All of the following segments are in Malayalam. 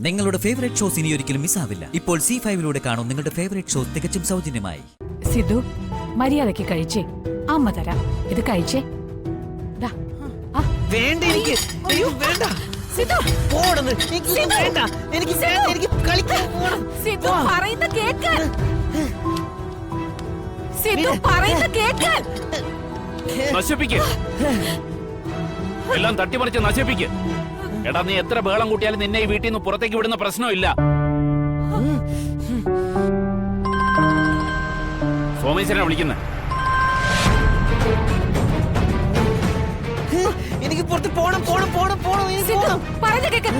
നിങ്ങളുടെ ഫേവറേറ്റ് ഷോസ് ഇനി ഒരിക്കലും മിസ്സാവില്ല. ഇപ്പോൾ C5 കാണും നിങ്ങളുടെ ഫേവറേറ്റ് ഷോസ് തികച്ചും സൗജന്യമായി. സിദ്ധു, മര്യാദയ്ക്ക് കഴിച്ചേ. അമ്മ തരാം, ഇത് കഴിച്ചേ. വേണ്ട എനിക്ക്, വേണ്ട. സിദ്ധു, പോടുന്നു. വേണ്ട, എനിക്ക് കളിക്കാൻ പോണം. സിദ്ധു പറയുന്ന കേൾക്കാൻ. സിദ്ധു പറയുന്ന കേൾക്കാൻ. നശിപ്പിക്ക്, എല്ലാം തട്ടിമറിച്ച് നശിപ്പിക്ക്. എടാ, നീ എത്ര ബഹളം കൂട്ടിയാലും നിന്നെ ഈ വീട്ടിൽ നിന്ന് പുറത്തേക്ക് വിടുന്ന പ്രശ്നമില്ല. സോമേശ്വരനെ വിളിക്കുന്നത്. എനിക്ക് പുറത്ത് പോണം. സിദ്ധു പറയുന്ന കേൾക്കാൻ.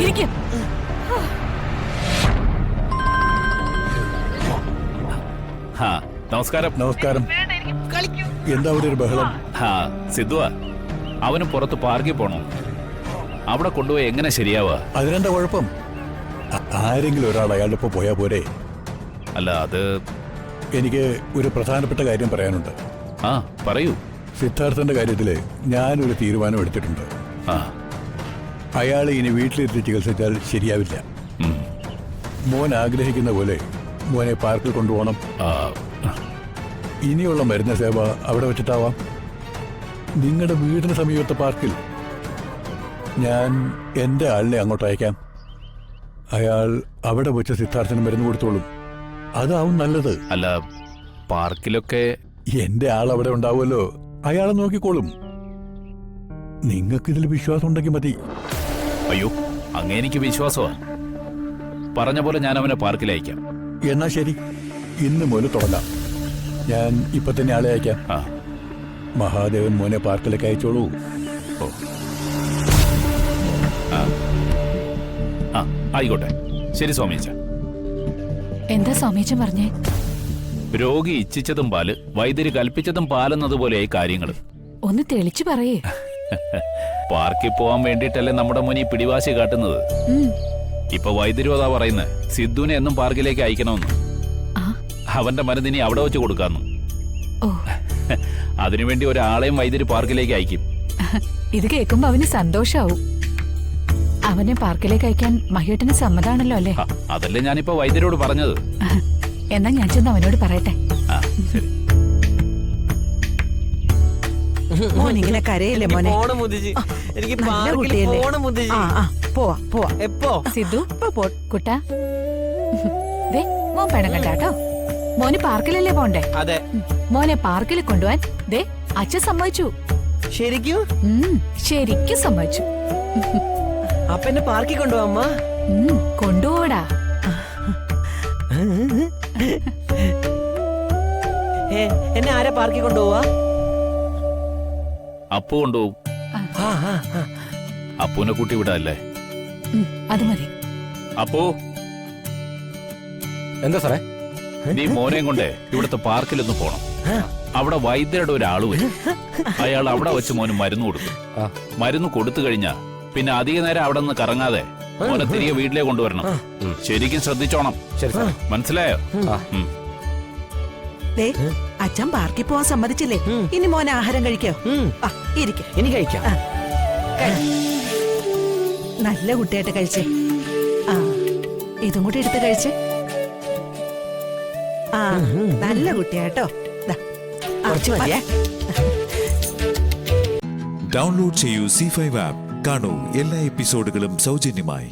ഇരിക്കാൻ. നമസ്കാരം. എന്താ അവിടെ ഒരു ബഹളം? സിദ്ധുവാ, അവന് പുറത്ത് പാർക്കിൽ പോണോ? അവിടെ കൊണ്ടുപോയി എങ്ങനെ ശരിയാവാ? അതിനെന്താ കുഴപ്പം? ആരെങ്കിലും ഒരാൾ അയാളുടെ ഒപ്പം പോയാ പോരെ? അല്ല, അത് എനിക്ക് ഒരു പ്രധാനപ്പെട്ട കാര്യം പറയാനുണ്ട്. പറയൂ. സിദ്ധാർത്ഥന്റെ കാര്യത്തില് ഞാനൊരു തീരുമാനം എടുത്തിട്ടുണ്ട്. അയാളെ ഇനി വീട്ടിലിരുത്തി ചികിത്സിച്ചാൽ ശരിയാവില്ല. മോൻ ആഗ്രഹിക്കുന്ന പോലെ മോനെ പാർക്കിൽ കൊണ്ടുപോകണം. ഇനിയുള്ള മരുന്ന് സേവ അവിടെ വെച്ചിട്ടാവാം. നിങ്ങളുടെ വീടിന് സമീപത്തെ പാർക്കിൽ ഞാൻ എൻ്റെ ആളിനെ അങ്ങോട്ട് അയക്കാം. അയാൾ അവിടെ വെച്ച് സിദ്ധാർത്ഥന് മരുന്ന് കൊടുത്തോളും. അതാവും നല്ലത്. അല്ല, പാർക്കിലൊക്കെ എന്റെ ആൾ അവിടെ ഉണ്ടാവുമല്ലോ, അയാളെ നോക്കിക്കോളും. നിങ്ങൾക്കിതിൽ വിശ്വാസം ഉണ്ടെങ്കിൽ മതി. അയ്യോ, അങ്ങേ എനിക്ക് വിശ്വാസമാ. പറഞ്ഞ പോലെ ഞാൻ അവനെ പാർക്കിൽ അയക്കാം. എന്നാ ശരി, ഇന്ന് മോന് തുടങ്ങാം. ഞാൻ ഇപ്പൊ തന്നെ ആളെ അയക്കാം. മഹാദേവൻ മോനെ പാർക്കിലേക്ക് അയച്ചോളൂ. ആയിക്കോട്ടെ. ശരി സോമേച്ച. എന്താ സോമേച്ചൻ പറഞ്ഞേ? രോഗി ഇച്ഛിച്ചതും പാല്, വൈദ്യര് കൽപ്പിച്ചതും പാലെന്നതുപോലെയായി കാര്യങ്ങൾ. ഒന്ന് തെളിച്ചു പറയേ. പാർക്കിൽ പോവാൻ വേണ്ടിട്ടല്ലേ നമ്മുടെ മുനി പിടിവാശി കാട്ടുന്നത്. ഇപ്പൊ വൈദ്യരും അതാ പറയുന്നത്, സിദ്ധുവിനെ എന്നും പാർക്കിലേക്ക് അയക്കണമെന്ന്. അവന്റെ മരുന്നിനി അവിടെ വെച്ച് കൊടുക്കാന്ന്. അതിനുവേണ്ടി ഒരാളെയും വൈദ്യര് പാർക്കിലേക്ക് അയക്കും. ഇത് കേൾക്കുമ്പോ അവന് സന്തോഷാവും. അവനെ പാർക്കിലേക്ക് അയക്കാൻ മഹേട്ടന് സമ്മതാണല്ലോ അല്ലേ? അതല്ലേ ഞാനിപ്പോ വൈദ്യരോട് പറഞ്ഞത്. എന്നാ ഞാൻ ചെന്ന് അവനോട് പറയട്ടെ. മോനിങ്ങനെ കരയല്ലേ മോനെ? എനിക്ക് നല്ല കുട്ടിയല്ലേ? പോവാ. എപ്പോ? സിദ്ധു കുട്ടാ, മോൻ പെണം കണ്ടാട്ടോ. മോന് പാർക്കിലല്ലേ പോണ്ടേ? അതെ. മോനെ പാർക്കിൽ കൊണ്ടുപോവാൻ ദേ അച്ഛൻ സമ്മതിച്ചു. ശരിക്കും? ശരിക്കും സമ്മതിച്ചു. അപ്പൊ എന്നെ പാർക്കിൽ കൊണ്ടുപോവാ അമ്മ? കൊണ്ടുപോടാ. എന്നെ ആരാ പാർക്കിൽ കൊണ്ടുപോവാ? അപ്പു കൊണ്ടുപോകും. അപ്പൂനെ കൂട്ടി വിടാല്ലേ? അത് മതി. അപ്പോ എന്താ സാറേ? നീ മോനെയും കൊണ്ടേ ഇവിടുത്തെ പാർക്കിലൊന്ന് പോണം. അവിടെ വൈദ്യരുടെ ഒരാള് വരും. അയാൾ അവിടെ വെച്ച് മോന് മരുന്ന് കൊടുക്കും. മരുന്ന് കൊടുത്തു കഴിഞ്ഞാ പിന്നെ അധിക നേരം അവിടെ നിന്ന് കറങ്ങാതെ മോനെ തിരികെ വീട്ടിലേക്ക് കൊണ്ടുവരണം. ശരിക്കും ശ്രദ്ധിച്ചോണം. മനസ്സിലായോ? അച്ഛൻ പാർക്കിൽ പോവാൻ സമ്മതിച്ചില്ലേ? ഇനി മോനെ ആഹാരം കഴിക്കോ? ഇരിക്കും. ഇനി കഴിക്കാം. നല്ല കുട്ടിയായിട്ട് കഴിച്ചേ. ഇതും കൂടി എടുത്ത് കഴിച്ചേ. നല്ല കുട്ടിയാട്ടോ. ഡൗൺലോഡ് ചെയ്യൂ C5 ആപ്പ്. കാണൂ എല്ലാ എപ്പിസോഡുകളും സൗജന്യമായി.